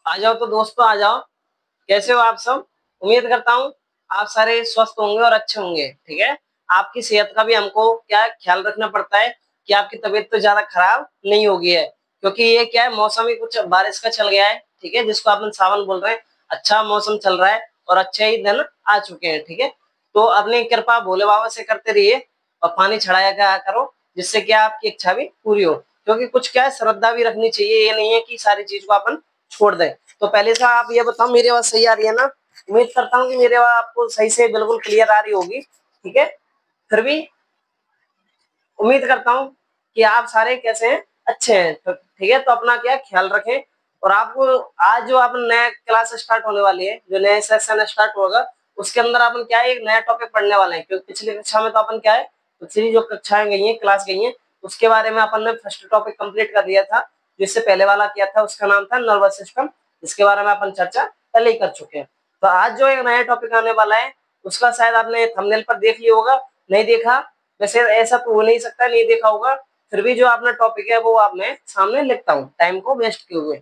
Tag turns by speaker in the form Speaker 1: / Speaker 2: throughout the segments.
Speaker 1: आ जाओ तो दोस्तों, आ जाओ। कैसे हो आप सब? उम्मीद करता हूँ आप सारे स्वस्थ होंगे और अच्छे होंगे। ठीक है, आपकी सेहत का भी हमको क्या ख्याल रखना पड़ता है कि आपकी तबीयत तो ज्यादा खराब नहीं होगी है, क्योंकि ये क्या है, मौसम ही कुछ बारिश का चल गया है। ठीक है, जिसको अपन सावन बोल रहे हैं। अच्छा मौसम चल रहा है और अच्छे ही दिन आ चुके हैं। ठीक है, तो अपनी कृपा भोले बाबा से करते रहिए और पानी चढ़ाया क्या करो, जिससे क्या आपकी इच्छा भी पूरी हो। क्योंकि कुछ क्या है, श्रद्धा भी रखनी चाहिए। ये नहीं है कि सारी चीज को अपन छोड़ दें। तो पहले से आप ये बताओ, मेरी आवाज सही आ रही है ना? उम्मीद करता हूँ कि मेरी आवाज आपको सही से बिल्कुल क्लियर आ रही होगी। ठीक है, फिर भी उम्मीद करता हूँ कि आप सारे कैसे हैं, अच्छे हैं। तो ठीक है, तो अपना क्या ख्याल रखें। और आपको आज जो अपन नया क्लास स्टार्ट होने वाली है, जो नया सेशन स्टार्ट होगा, उसके अंदर अपन क्या है, एक नया टॉपिक पढ़ने वाले हैं। क्योंकि पिछली कक्षा में तो अपन क्या है, पिछली जो कक्षाएं गई हैं, क्लास गई हैं, उसके बारे में अपन ने फर्स्ट टॉपिक कंप्लीट कर दिया था। जिससे पहले वाला किया था उसका नाम था नर्वस सिस्टम, जिसके बारे में अपन चर्चा पहले ही कर चुके हैं। तो आज जो एक नया टॉपिक आने वाला है, उसका शायद आपने थंबनेल पर देख लिया होगा। नहीं देखा, वैसे ऐसा तो हो नहीं सकता नहीं देखा होगा। फिर भी जो अपना टॉपिक है वो आप मैं सामने लिखता हूँ, टाइम को वेस्ट किए हुए।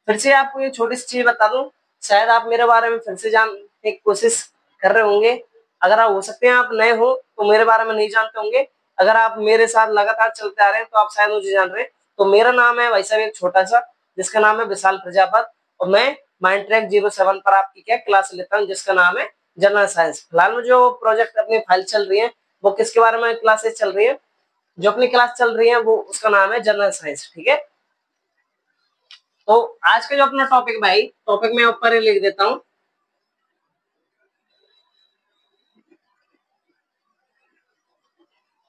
Speaker 1: फिर से आपको ये छोटी सी चीज बता दूं, शायद आप मेरे बारे में फिर से जानने की कोशिश कर रहे होंगे। अगर आप हो सकते हैं आप नए हो तो मेरे बारे में नहीं जानते होंगे। अगर आप मेरे साथ लगातार चलते आ रहे हैं तो आप शायद मुझे जान रहे हैं। तो मेरा नाम है भाई साहब एक छोटा सा, जिसका नाम है विशाल प्रजापत। और मैं माइंड ट्रैक 07 पर आपकी क्या क्लास लेता हूँ, जिसका नाम है जनरल साइंस। फिलहाल में जो प्रोजेक्ट अपनी फाइल चल रही है, वो किसके बारे में क्लासेस चल रही है? जो अपनी क्लास चल रही है वो उसका नाम है जनरल साइंस। ठीक है, तो आज का जो अपना टॉपिक भाई, टॉपिक मैं ऊपर ही लिख देता हूँ।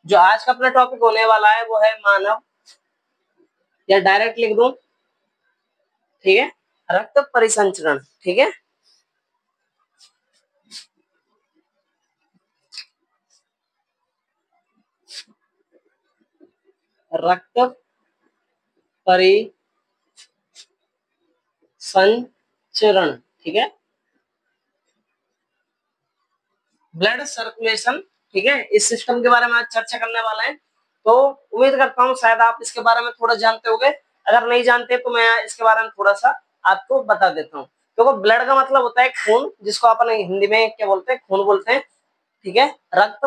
Speaker 1: जो आज का अपना टॉपिक होने वाला है वो है मानव, या डायरेक्ट लिख दूं, ठीक है, रक्त परिसंचरण। ठीक है, रक्त परिसंचरण। ठीक है, ब्लड सर्कुलेशन। ठीक है, इस सिस्टम के बारे में आज चर्चा करने वाले हैं। तो उम्मीद करता हूँ शायद आप इसके बारे में थोड़ा जानते होंगे। अगर नहीं जानते तो मैं इसके बारे में थोड़ा सा आपको बता देता हूँ। क्योंकि ब्लड का मतलब होता है खून, जिसको अपन हिंदी में क्या बोलते हैं, खून बोलते हैं। ठीक है, रक्त,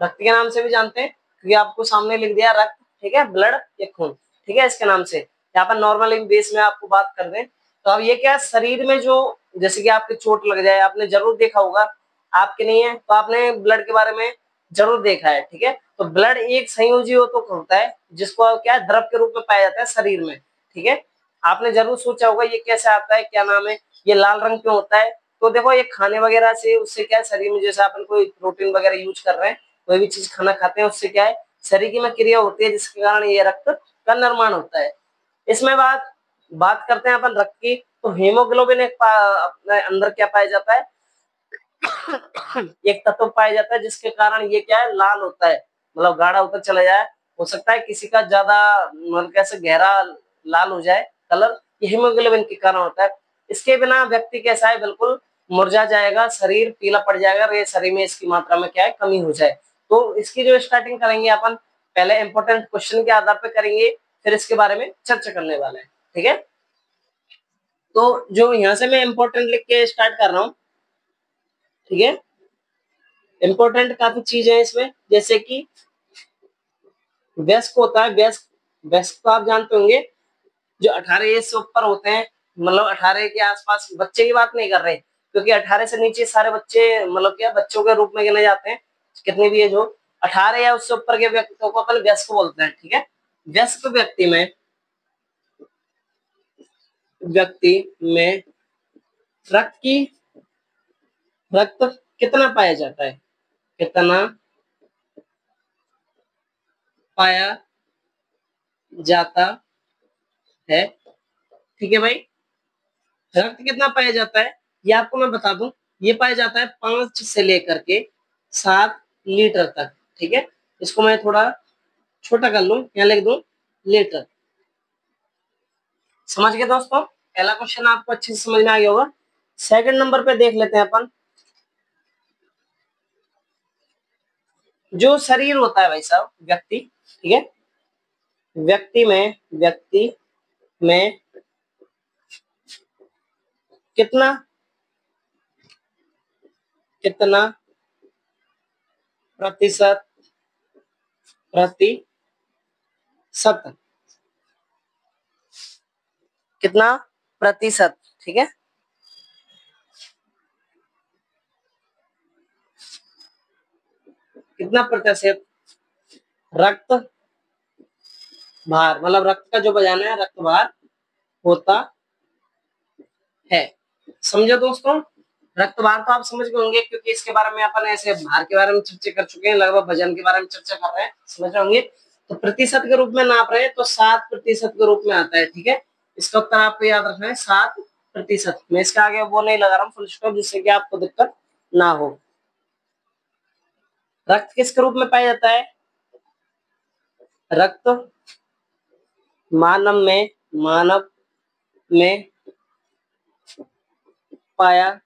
Speaker 1: रक्त के नाम से भी जानते हैं, क्योंकि आपको सामने लिख दिया रक्त। ठीक है, ब्लड या खून। ठीक है, इसके नाम से यहाँ पर नॉर्मल बेस में आपको बात कर दें तो अब ये क्या, शरीर में जो, जैसे कि आपके चोट लग जाए, आपने जरूर देखा होगा, आपके नहीं है तो आपने ब्लड के बारे में जरूर देखा है। ठीक है, तो ब्लड एक संयोजी होता है, जिसको क्या द्रव के रूप में पाया जाता है शरीर में। ठीक है, आपने जरूर सोचा होगा ये कैसे आता है, क्या नाम है, ये लाल रंग क्यों होता है? तो देखो, ये खाने वगैरह से, उससे क्या है, शरीर में जैसे अपन कोई प्रोटीन वगैरह यूज कर रहे हैं, कोई भी चीज खाना खाते हैं, उससे क्या है, शरीर में क्रिया होती है, जिसके कारण ये रक्त का निर्माण होता है। इसमें बात बात करते हैं अपन रक्त की, तो हीमोग्लोबिन एक अपने अंदर क्या पाया जाता है, एक तत्व पाया जाता है, जिसके कारण ये क्या है, लाल होता है, मतलब गाढ़ा होकर चला जाए। हो सकता है किसी का ज्यादा मतलब कैसे गहरा लाल हो जाए कलर, ये हीमोग्लोबिन के कारण होता है। इसके बिना व्यक्ति कैसा है, बिल्कुल मुरझा जाएगा, शरीर पीला पड़ जाएगा, ये शरीर में इसकी मात्रा में क्या है, कमी हो जाए। तो इसकी जो स्टार्टिंग करेंगे अपन, पहले इंपॉर्टेंट क्वेश्चन के आधार पर करेंगे, फिर इसके बारे में चर्चा करने वाले हैं। ठीक है, तो जो यहाँ से मैं इंपॉर्टेंट लिख के स्टार्ट कर रहा हूँ। ठीक है, इंपॉर्टेंट काफी चीज है इसमें, जैसे कि वयस्क होता है, वयस्क, वयस्क तो आप जानते होंगे, जो 18 एज से ऊपर होते हैं, मतलब 18 के आसपास, बच्चे की बात नहीं कर रहे, क्योंकि 18 से नीचे सारे बच्चे मतलब क्या बच्चों के रूप में गिने जाते हैं। कितने भी एज हो, 18 या उससे ऊपर के व्यक्तियों को अपन वयस्क बोलते हैं। ठीक है, वयस्क व्यक्ति में रक्त की रक्त कितना पाया जाता है, कितना पाया जाता है? ठीक है भाई, रक्त कितना पाया जाता है ये आपको मैं बता दूं, ये पाया जाता है 5 से लेकर के 7 लीटर तक। ठीक है, इसको मैं थोड़ा छोटा कर लूं, यहाँ लिख दूं लीटर। समझ गए दोस्तों? पहला क्वेश्चन आपको अच्छे से समझ में आ गया होगा। सेकंड नंबर पे देख लेते हैं अपन, जो शरीर होता है भाई साहब, व्यक्ति। ठीक है, व्यक्ति में कितना कितना प्रतिशत प्रतिशत कितना प्रतिशत, ठीक है। कितना प्रतिशत रक्त भार, मतलब रक्त का जो वजन है, रक्त भार होता है। समझो दोस्तों, रक्त भार तो आप समझ गए होंगे, क्योंकि इसके बारे में अपन ऐसे भार के बारे में चर्चा कर चुके हैं, लगभग वजन के बारे में चर्चा कर रहे हैं, समझ रहे होंगे। तो प्रतिशत के रूप में नाप रहे हैं तो 7% के रूप में आता है, ठीक है। इसका उत्तर आपको याद रखना है 7%। मैं इसके आगे वो नहीं लगा रहा हूँ फुल स्टॉप, जिससे कि आपको दिक्कत ना हो। रक्त किसके रूप में पाया जाता है? रक्त मानव में पाया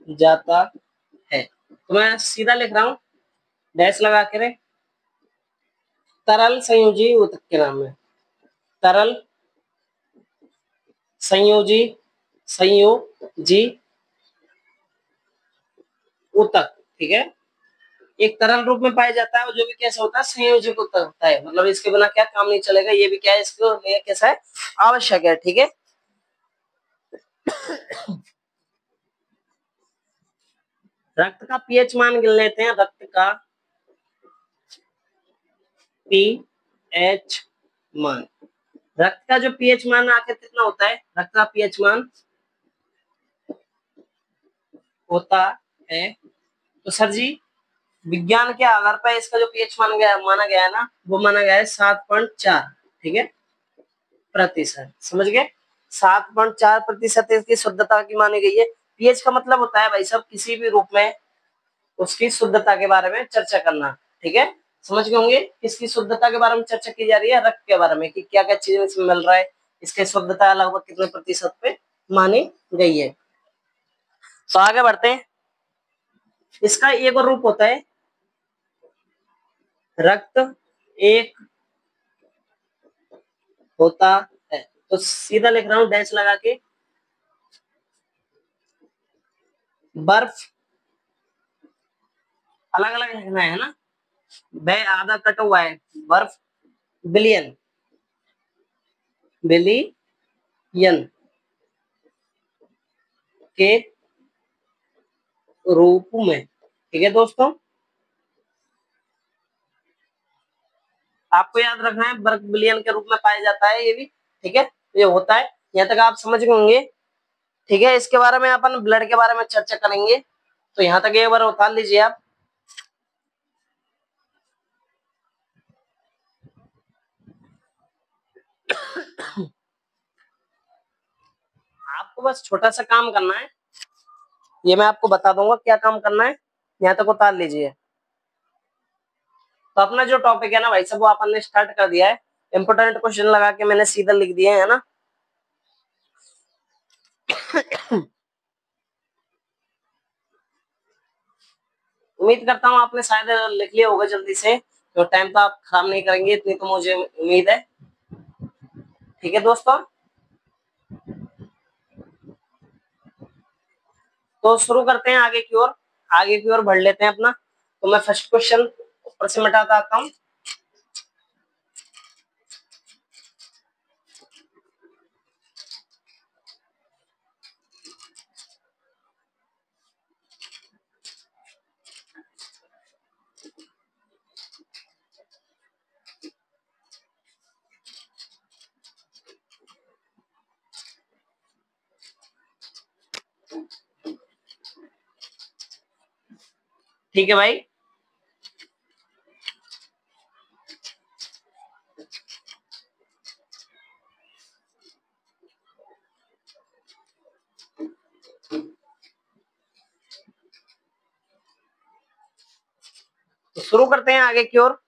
Speaker 1: जाता है। तो मैं सीधा लिख रहा हूं, डैश लगा के, तरल संयोजी ऊतक के नाम में। तरल संयोजी ऊतक, ठीक है। एक तरल रूप में पाया जाता है, और जो भी कैसा होता है, संयोजक ऊतक होता है। मतलब इसके बिना क्या काम नहीं चलेगा, ये भी क्या है, इसको लिए कैसा है, आवश्यक है, ठीक है। रक्त का पीएच मान गिन लेते हैं। रक्त का पीएच मान, रक्त का जो पीएच मान आखिर कितना होता है? रक्त का पीएच मान होता है, तो सर जी विज्ञान के आधार पर इसका जो पीएच माना गया है ना, वो माना गया है 7.4, ठीक है, प्रतिशत। समझ गए? 7.4% इसकी शुद्धता की मानी गई है। पीएच का मतलब होता है भाई साहब किसी भी रूप में उसकी शुद्धता के बारे में चर्चा करना, ठीक है। समझ गए होंगे किसकी शुद्धता के बारे में चर्चा की जा रही है? रक्त के बारे में, कि क्या क्या चीजें इसमें मिल रहा है, इसकी शुद्धता लगभग कितने प्रतिशत पे मानी गई है। तो आगे बढ़ते हैं। इसका एक और रूप होता है, रक्त एक होता है। तो सीधा लिख रहा हूं डैश लगा के, बर्फ अलग अलग लिखना है ना, ब आधा कटा हुआ है, बर्फ बिलियन बिलियन के रूप में, ठीक है दोस्तों। आपको याद रखना है बर्फ बिलियन के रूप में पाया जाता है, ये भी, ठीक है। ये होता है, यहाँ तक आप समझ गए होंगे, ठीक है। इसके बारे में अपन ब्लड के बारे में चर्चा करेंगे, तो यहाँ तक एक बार उतार लीजिए आप। आपको बस छोटा सा काम करना है, ये मैं आपको बता दूंगा क्या काम करना है, यहाँ तक उतार लीजिए। तो अपना जो टॉपिक है ना भाई साहब, वो अपन ने स्टार्ट कर दिया है। इंपोर्टेंट क्वेश्चन लगा के मैंने सीधा लिख दिए है ना। उम्मीद करता हूँ आपने शायद लिख लिया होगा जल्दी से, तो टाइम तो आप खराब नहीं करेंगे, इतनी तो मुझे उम्मीद है, ठीक है दोस्तों। तो शुरू करते हैं आगे की ओर बढ़ लेते हैं अपना। तो मैं फर्स्ट क्वेश्चन ऊपर से मिटाता आता हूँ। ठीक है भाई, तो शुरू करते हैं आगे की ओर।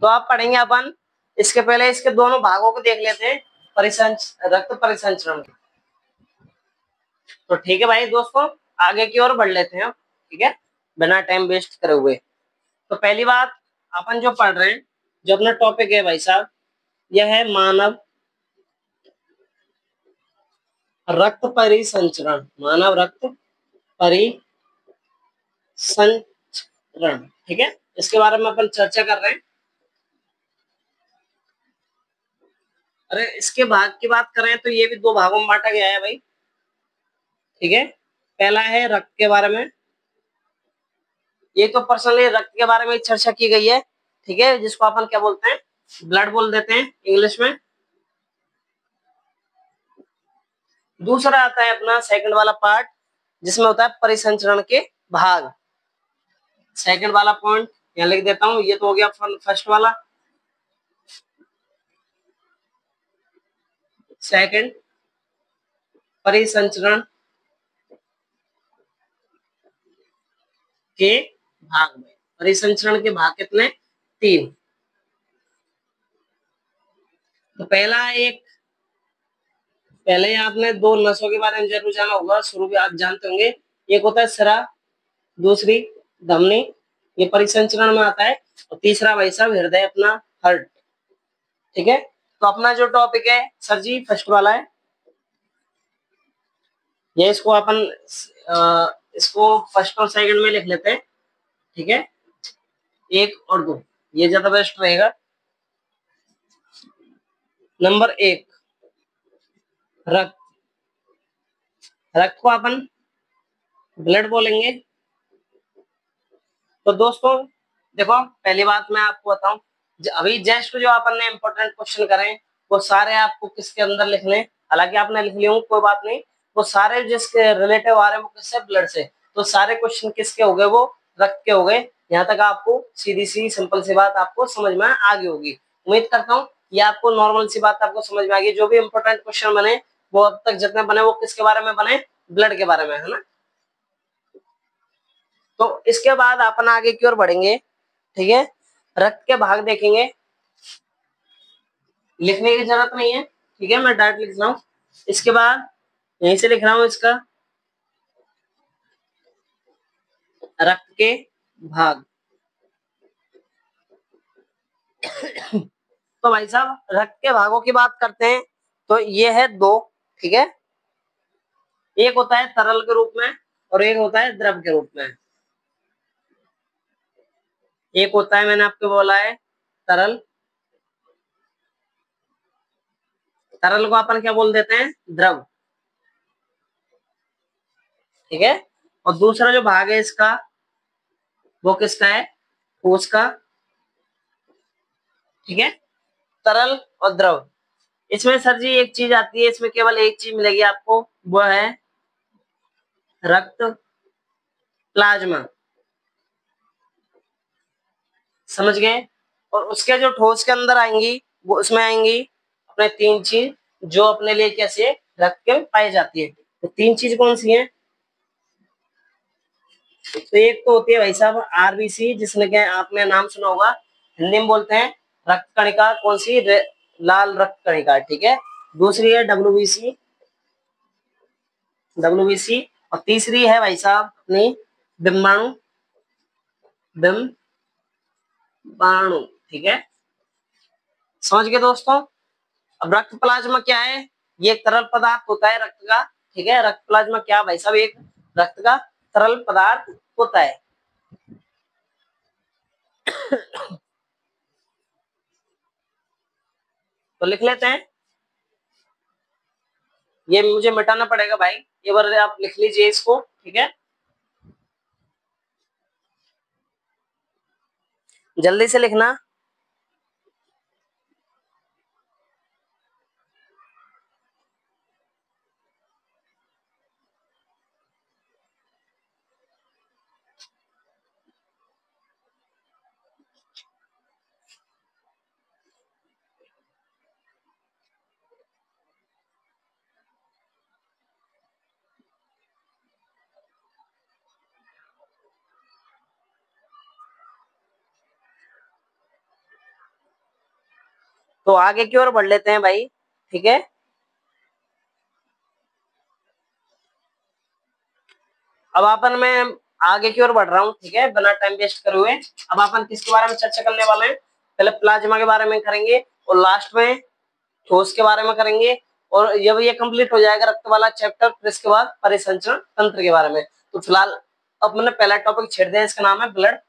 Speaker 1: तो आप पढ़ेंगे अपन, इसके पहले इसके दोनों भागों को देख लेते हैं, रक्त परिसंचरण। तो ठीक है भाई दोस्तों, आगे की ओर बढ़ लेते हैं, ठीक है, बिना टाइम वेस्ट करे हुए। तो पहली बात अपन जो पढ़ रहे हैं, जो अपना टॉपिक है भाई साहब, यह है मानव रक्त परिसंचरण, मानव रक्त परिसंचरण, ठीक है, इसके बारे में अपन चर्चा कर रहे हैं। अरे इसके भाग की बात करें तो ये भी दो भागों में बांटा गया है भाई, ठीक है। पहला है रक्त के बारे में, ये तो पर्सनली रक्त के बारे में चर्चा की गई है, ठीक है, जिसको अपन क्या बोलते हैं, ब्लड बोल देते हैं इंग्लिश में। दूसरा आता है अपना सेकंड वाला पार्ट, जिसमें होता है परिसंचरण के भाग। सेकंड वाला पॉइंट यहाँ लिख देता हूं, ये तो हो गया फर्स्ट वाला। सेकंड, परिसंचरण के भाग में, परिसंचरण के भाग कितने, 3। तो पहला एक, पहले आपने दो नसों के बारे में जरूर जाना होगा, शुरू में आप जानते होंगे, एक होता है सिरा, दूसरी धमनी, ये परिसंचरण में आता है, और तीसरा भाई साहब हृदय, अपना हार्ट, ठीक है। तो अपना जो टॉपिक है सर जी फर्स्ट वाला है, ये इसको अपन इसको फर्स्ट और सेकंड में लिख लेते हैं, ठीक है, 1 और 2, ये ज्यादा बेस्ट रहेगा। नंबर 1, रक्त। रक्त को अपन ब्लड बोलेंगे। तो दोस्तों देखो, पहली बात मैं आपको बताऊं, अभी जस्ट जो अपन ने इंपॉर्टेंट क्वेश्चन करे वो सारे आपको किसके अंदर लिखने, हालांकि आपने लिख लिए कोई बात नहीं, वो सारे जिसके रिलेटिव आ रहे हैं वो किससे, ब्लड से। तो सारे क्वेश्चन किसके हो गए, वो रक्त के हो गए। यहाँ तक आपको सीधी सी सिंपल सी बात आपको समझ में आ गई होगी। उम्मीद करता हूँ ये आपको नॉर्मल सी बात आपको समझ में आ गई। जो भी इंपॉर्टेंट क्वेश्चन बने वो अब तक जितने बने वो किसके बारे में बने, ब्लड के बारे में, है ना। तो इसके बाद अपन आगे की ओर बढ़ेंगे, ठीक है, रक्त के भाग देखेंगे, लिखने की जरूरत नहीं है, ठीक है, मैं डायरेक्ट लिख रहा हूं। इसके बाद यहीं से लिख रहा हूं इसका, रक्त के भाग। तो भाई साहब रक्त के भागों की बात करते हैं, तो ये है 2, ठीक है, एक होता है तरल के रूप में और एक होता है द्रव के रूप में। एक होता है, मैंने आपको बोला है, तरल, तरल को अपन क्या बोल देते हैं, द्रव, ठीक है। और दूसरा जो भाग है इसका वो किसका है, ठोस का, ठीक है, तरल और द्रव। इसमें सर जी एक चीज आती है, इसमें केवल एक चीज मिलेगी आपको, वो है रक्त प्लाज्मा, समझ गए। और उसके जो ठोस के अंदर आएंगी वो उसमें आएंगी अपने 3 चीज, जो अपने लिए कैसे रक्त के पाई जाती है। तो 3 चीज कौन सी हैं, तो एक तो होती है भाई साहब आरबीसी, जिसने क्या आपने नाम सुना होगा, हिंदी में बोलते हैं रक्त कणिका, कौन सी, लाल रक्त कणिका, ठीक है। दूसरी है डब्ल्यूबीसी, डब्ल्यूबीसी, और तीसरी है भाई साहब अपनी बिम्बाणु, बिम्बाणु, ठीक है, समझ गए दोस्तों। अब रक्त प्लाज्मा क्या है, ये एक तरल पदार्थ होता है रक्त का, ठीक है। रक्त प्लाज्मा क्या भाई साहब, एक रक्त का तरल पदार्थ होता है। तो लिख लेते हैं, ये मुझे मिटाना पड़ेगा भाई, ये बार आप लिख लीजिए इसको, ठीक है, जल्दी से लिखना। तो आगे की ओर बढ़ लेते हैं भाई, ठीक है। अब अपन मैं आगे की ओर बढ़ रहा हूँ, ठीक है, बिना टाइम वेस्ट करे हुए। अब अपन किसके बारे में चर्चा करने वाले हैं, पहले प्लाज्मा के बारे में करेंगे और लास्ट में ठोस के बारे में करेंगे और जब ये कंप्लीट हो जाएगा रक्त वाला चैप्टर, फिर इसके बाद परिसंचरण तंत्र के बारे में। तो फिलहाल अब मैंने पहला टॉपिक छेड़ दिया, इसका नाम है ब्लड।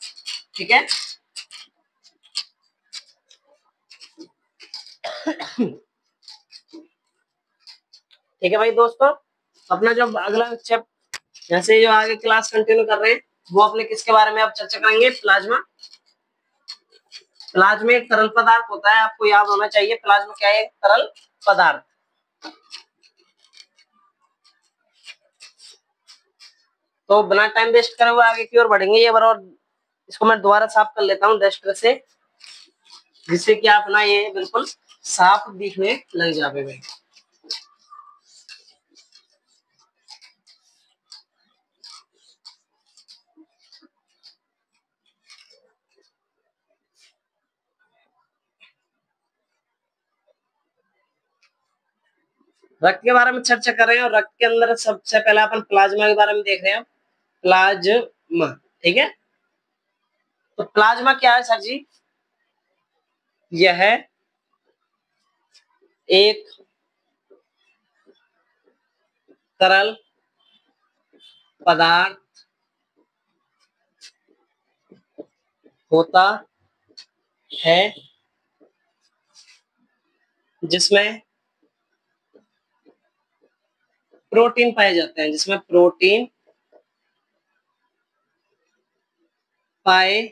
Speaker 1: ठीक है, ठीक है भाई दोस्तों, अपना जो अगला चैप्टर, जैसे जो आगे क्लास कंटिन्यू कर रहे हैं, वो अपने किसके बारे में अब चर्चा करेंगे? प्लाज्मा। प्लाज्मा एक तरल पदार्थ होता है, आपको याद होना चाहिए प्लाज्मा क्या है? तरल पदार्थ। तो बिना टाइम वेस्ट करे हुए आगे की ओर बढ़ेंगे। ये बार और इसको मैं दोबारा साफ कर लेता हूँ डस्टर से, जिससे कि आप ना ये बिल्कुल साफ दिखने लग जावे भाई। रक्त के बारे में चर्चा कर रहे हैं, और रक्त के अंदर सबसे पहले अपन प्लाज्मा के बारे में देख रहे हैं। प्लाज्मा, ठीक है। तो प्लाज्मा क्या है सर जी? यह एक तरल पदार्थ होता है जिसमें प्रोटीन पाए जाते हैं, जिसमें प्रोटीन पाए,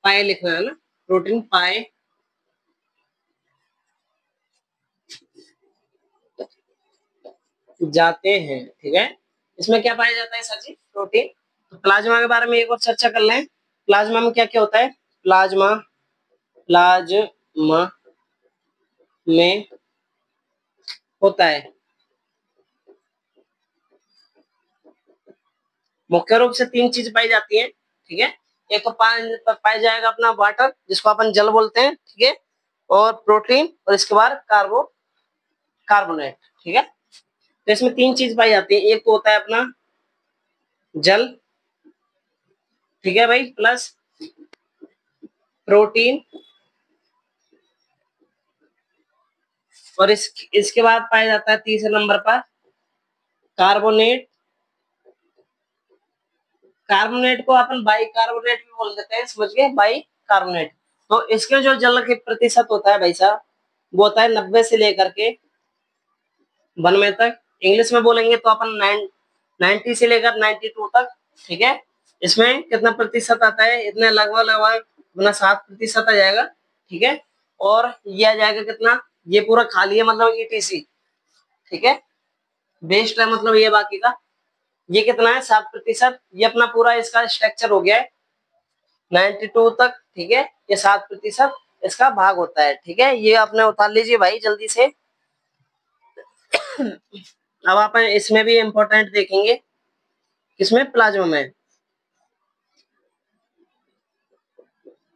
Speaker 1: पाए लिखना है ना, प्रोटीन पाए जाते हैं। ठीक है, इसमें क्या पाया जाता है सर जी? प्रोटीन। तो प्लाज्मा के बारे में एक और चर्चा कर लें। प्लाज्मा में क्या क्या होता है? प्लाज्मा प्लाज्मा में होता है मुख्य रूप से तीन चीज पाई जाती है। ठीक है, एक तो पाया जाएगा अपना वाटर, जिसको अपन जल बोलते हैं। ठीक है, और प्रोटीन, और इसके बाद कार्बोनेट। ठीक है, तो इसमें तीन चीज पाई जाती है। एक तो होता है अपना जल, ठीक है भाई, प्लस प्रोटीन, और इसके बाद पाया जाता है तीसरे नंबर पर कार्बोनेट। कार्बोनेट को अपन बाई कार्बोनेट भी बोल देते हैं, समझ गए? By carbonate. तो इसके जो जल के प्रतिशत होता है भाई साहब, वो होता है 90 से लेकर के 92 तक। इंग्लिश में बोलेंगे तो अपन 90 से लेकर 92 तक। ठीक है, इसमें कितना प्रतिशत आता है? इतने लगभग लगभग अपना 7% आ जाएगा। ठीक है, और ये आ जाएगा कितना? ये पूरा खाली है, मतलब ईटीसी। ठीक है, बेस्ड है मतलब ये बाकी का। ये कितना है? 7%। ये अपना पूरा इसका स्ट्रक्चर हो गया है 92 तक। ठीक है, ये 7% इसका भाग होता है। ठीक है, ये आपने उतार लीजिए भाई जल्दी से। अब आप इसमें भी इंपॉर्टेंट देखेंगे, किसमें? प्लाज्मा में।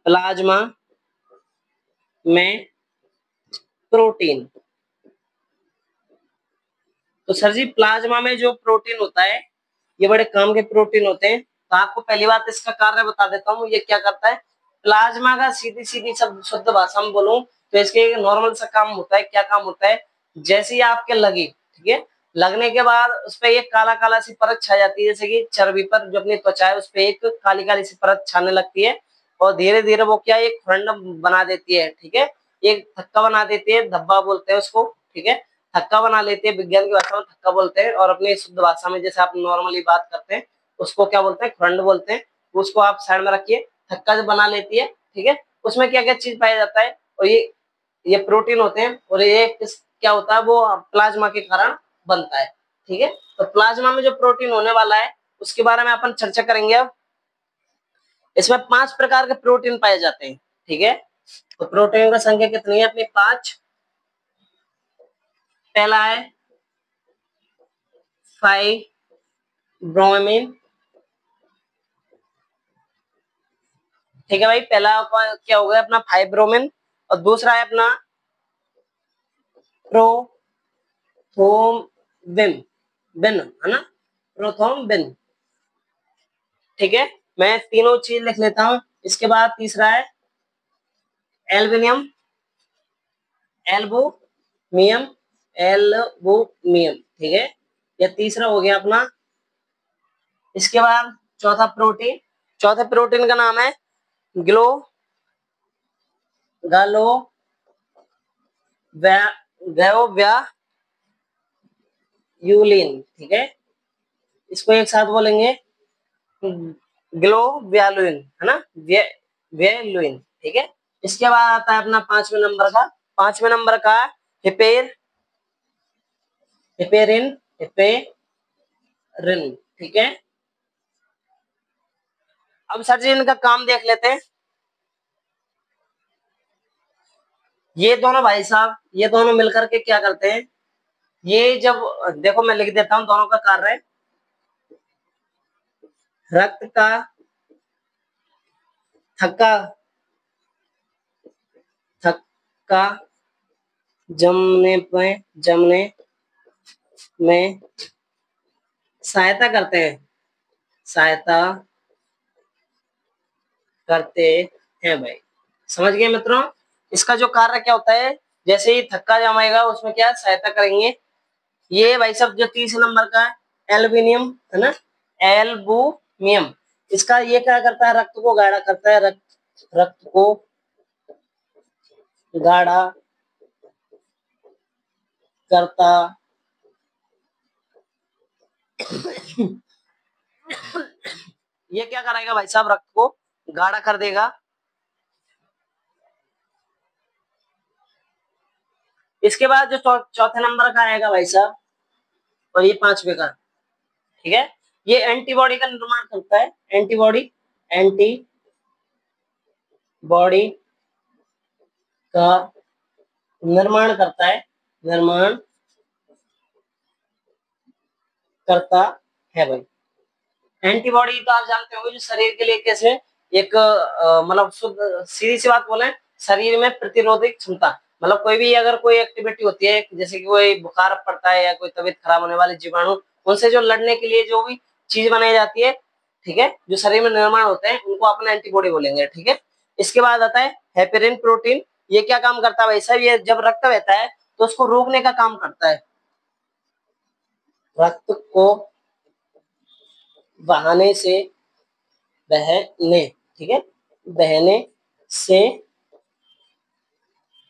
Speaker 1: प्लाज्मा में प्रोटीन। तो सर जी प्लाज्मा में जो प्रोटीन होता है, ये बड़े काम के प्रोटीन होते हैं। तो आपको पहली बात इसका कार्य बता देता हूँ, ये क्या करता है। प्लाज्मा का सीधी सीधी सब शुद्ध भाषा में बोलूं तो इसके नॉर्मल सा काम होता है। क्या काम होता है? जैसे ही आपके लगी, ठीक है, लगने के बाद उस पर एक काला काला सी परत छा जाती है, जैसे कि चर्बी पर जो अपनी त्वचा है उस पर एक काली काली सी परत छाने लगती है, और धीरे धीरे वो क्या एक खुरंड बना देती है। ठीक है, एक थक्का बना देती है, धब्बा बोलते हैं उसको। ठीक है, थक्का बना लेते हैं, विज्ञान की भाषा में थक्का बोलते हैं, और अपनी शुद्ध भाषा में जैसे आप नॉर्मली बात करते हैं उसको क्या बोलते हैं? खुरंड बोलते हैं। उसको आप साइड में रखिए। थक्का जो बना लेती है, ठीक है, उसमें क्या क्या चीज पाया जाता है? और ये प्रोटीन होते हैं, और ये क्या होता है? वो प्लाज्मा के कारण बनता है। ठीक है, तो प्लाज्मा में जो प्रोटीन होने वाला है उसके बारे में अपन चर्चा करेंगे। अब इसमें 5 प्रकार के प्रोटीन पाए जाते हैं। ठीक है, तो प्रोटीन की संख्या कितनी है अपनी? 5। पहला है फाइब्रोमिन। ठीक है भाई, पहला क्या हो गया अपना? फाइब्रोमिन। और दूसरा है अपना प्रोथोम्बिन, बिन है ना, प्रोथोम्बिन। ठीक है, मैं तीनों चीज लिख लेता हूं। इसके बाद तीसरा है एल्बिनियम, एल्बुमियम, एल्बुमिन, ठीक है। ये तीसरा हो गया अपना। इसके बाद चौथा प्रोटीन, चौथे प्रोटीन का नाम है ग्लो गलो यूलिन, ठीक है। इसको एक साथ बोलेंगे ग्लोब्यालुइन, है ना, व्यालुइन, ठीक है। इसके बाद आता है अपना पांचवें नंबर का, पांचवें नंबर का हिपेरिन, ठीक है। अब सर जी इनका काम देख लेते हैं। ये दोनों भाई साहब, ये दोनों मिलकर के क्या करते हैं, ये जब, देखो मैं लिख देता हूं दोनों का कार्य है। रक्त का थक्का थक्का जमने में सहायता करते हैं, सहायता करते हैं भाई। समझ गए मित्रों, इसका जो कार्य क्या होता है, जैसे ही थक्का जमाएगा उसमें क्या सहायता करेंगे। ये भाई साहब जो तीसरे नंबर का है एल्बुमिनियम, है ना, एल्बुमियम, इसका ये क्या करता है, रक्त को गाढ़ा करता है, रक्त को गाढ़ा करता ये क्या कराएगा भाई साहब, रक्त को गाढ़ा कर देगा। इसके बाद जो चौथे नंबर का आएगा भाई साहब, और ये पांचवे का, ठीक है, ये एंटीबॉडी का निर्माण करता है, एंटीबॉडी का निर्माण करता है, निर्माण करता है भाई। एंटीबॉडी तो आप जानते होंगे जो शरीर के लिए कैसे एक मतलब शुद्ध सीधी सी बात बोले, शरीर में प्रतिरोधक क्षमता, मतलब कोई भी अगर कोई एक्टिविटी होती है, जैसे कि कोई बुखार पड़ता है या कोई तबीयत खराब होने वाले जीवाणु, उनसे जो लड़ने के लिए जो भी चीज बनाई जाती है, ठीक है, जो शरीर में निर्माण होते हैं, उनको अपना एंटीबॉडी बोलेंगे, ठीक है। इसके बाद आता है हेपेरिन प्रोटीन, ये क्या काम करता है भाई साहब, ये जब रक्त बहता है तो उसको रोकने का काम करता है, रक्त को बहाने से बहने, ठीक है, बहने से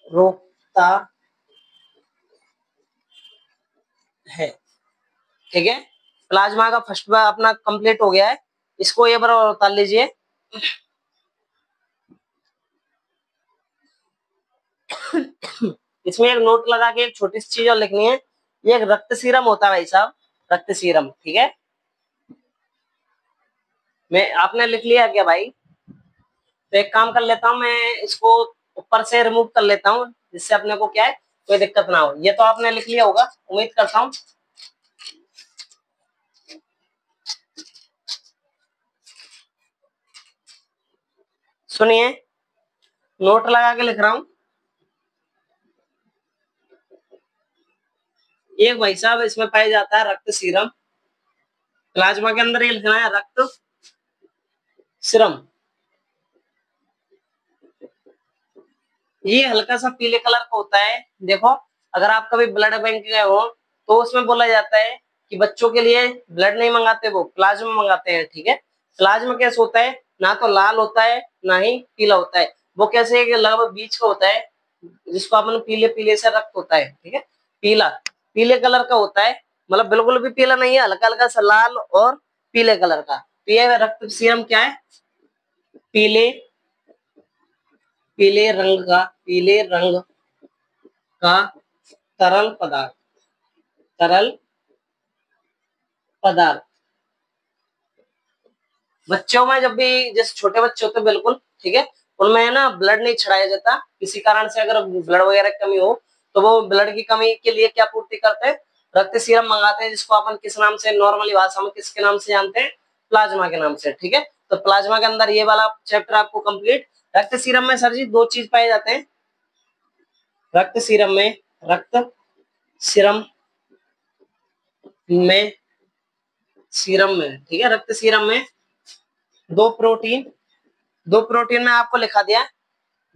Speaker 1: रोकता है, ठीक है। प्लाज्मा का फर्स्ट बार अपना कंप्लीट हो गया है, इसको ये बार उतार लीजिए। इसमें एक नोट लगा के एक छोटी सी चीज और लिखनी है, ये एक रक्त सीरम होता है भाई साहब, रक्त सीरम, ठीक है। मैं आपने लिख लिया क्या भाई, तो एक काम कर लेता हूँ मैं, इसको ऊपर से रिमूव कर लेता हूँ, जिससे अपने को क्या है कोई दिक्कत ना हो। ये तो आपने लिख लिया होगा, उम्मीद करता हूँ। सुनिए, नोट लगा के लिख रहा हूँ। एक भाई साहब इसमें पाया जाता है रक्त सीरम, प्लाज्मा के अंदर ये लिखना है रक्त सीरम। ये हल्का सा पीले कलर का होता है। देखो, अगर आप कभी ब्लड बैंक गए हो तो उसमें बोला जाता है कि बच्चों के लिए ब्लड नहीं मंगाते, वो प्लाज्मा मंगाते हैं, ठीक है। प्लाज्मा कैसे होता है, ना तो लाल होता है ना ही पीला होता है, वो कैसे है कि लगभग बीच का होता है, जिसको अपन पीले पीले से रक्त होता है, ठीक है, पीला पीले कलर का होता है, मतलब बिल्कुल भी पीला नहीं है, हल्का हल्का सा लाल और पीले कलर का। तो ये रक्त सीरम क्या है, पीले पीले रंग का तरल पदार्थ, तरल पदार्थ। बच्चों में जब भी जैसे छोटे बच्चे होते हैं, बिल्कुल ठीक है, उनमें ना ब्लड नहीं छड़ाया जाता, किसी कारण से अगर ब्लड वगैरह की कमी हो तो वो ब्लड की कमी के लिए क्या पूर्ति करते हैं, रक्त सीरम मंगाते हैं, जिसको अपन किस नाम से नॉर्मली भाषा में किसके नाम से जानते हैं, प्लाज्मा के नाम से, ठीक है। तो प्लाज्मा के अंदर ये वाला चैप्टर आपको कंप्लीट। रक्त सीरम में सर जी दो चीज पाए जाते हैं, रक्त सीरम में, रक्त सीरम में, सीरम में, ठीक है, रक्त सीरम में दो प्रोटीन, दो प्रोटीन में आपको लिखा दिया,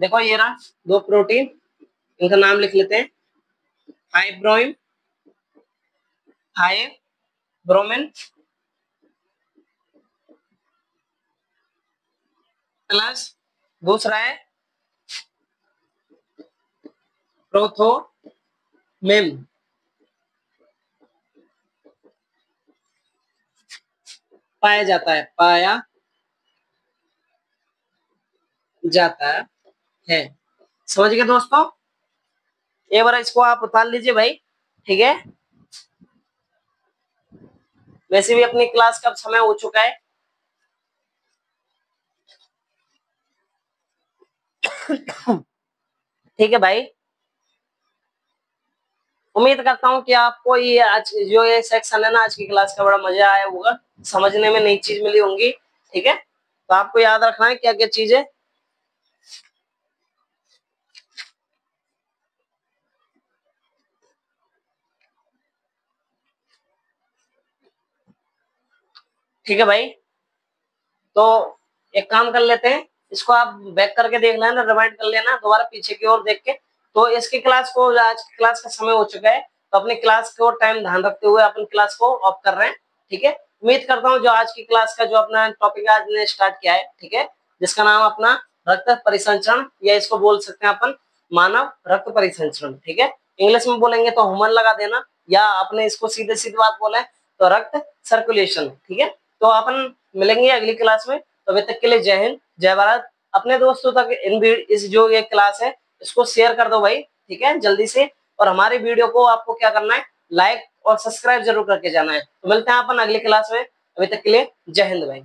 Speaker 1: देखो ये रहा दो प्रोटीन, इनका नाम लिख लेते हैं, हाइब्रोइन, हाइब्रोमिन प्लस दूसरा है प्रोथोमिम, पाया जाता है। समझ गए दोस्तों? एक बार इसको आप उतार लीजिए भाई, ठीक है। वैसे भी अपनी क्लास का समय हो चुका है। ठीक है भाई, उम्मीद करता हूँ कि आपको ये आज जो ये सेक्शन है ना, आज की क्लास का बड़ा मजा आया होगा, समझने में नई चीज मिली होंगी। ठीक है, तो आपको याद रखना है क्या क्या चीज है। ठीक है भाई, तो एक काम कर लेते हैं, इसको आप बैक करके देख लेना, रिमाइंड कर लेना दोबारा पीछे की ओर देख के। तो इसकी क्लास को, आज की क्लास का समय हो चुका है, तो अपनी क्लास को टाइम ध्यान रखते हुए अपन क्लास को ऑफ कर रहे हैं। ठीक है, उम्मीद करता हूँ जो आज की क्लास का जो अपना टॉपिक आज ने स्टार्ट किया है, ठीक है, जिसका नाम अपना रक्त परिसंचरण, या इसको बोल सकते हैं अपन मानव रक्त परिसंचरण। ठीक है, इंग्लिश में बोलेंगे तो ह्यूमन लगा देना, या अपने इसको सीधे सीधी बात बोले तो रक्त सर्कुलेशन। ठीक है, तो अपन मिलेंगे अगली क्लास में। तो अभी तक के लिए जय हिंद, जय भारत। अपने दोस्तों तक इस जो ये क्लास है इसको शेयर कर दो भाई, ठीक है, जल्दी से। और हमारी वीडियो को आपको क्या करना है, लाइक और सब्सक्राइब जरूर करके जाना है। तो मिलते हैं अपन अगली क्लास में, अभी तक के लिए जय हिंद भाई।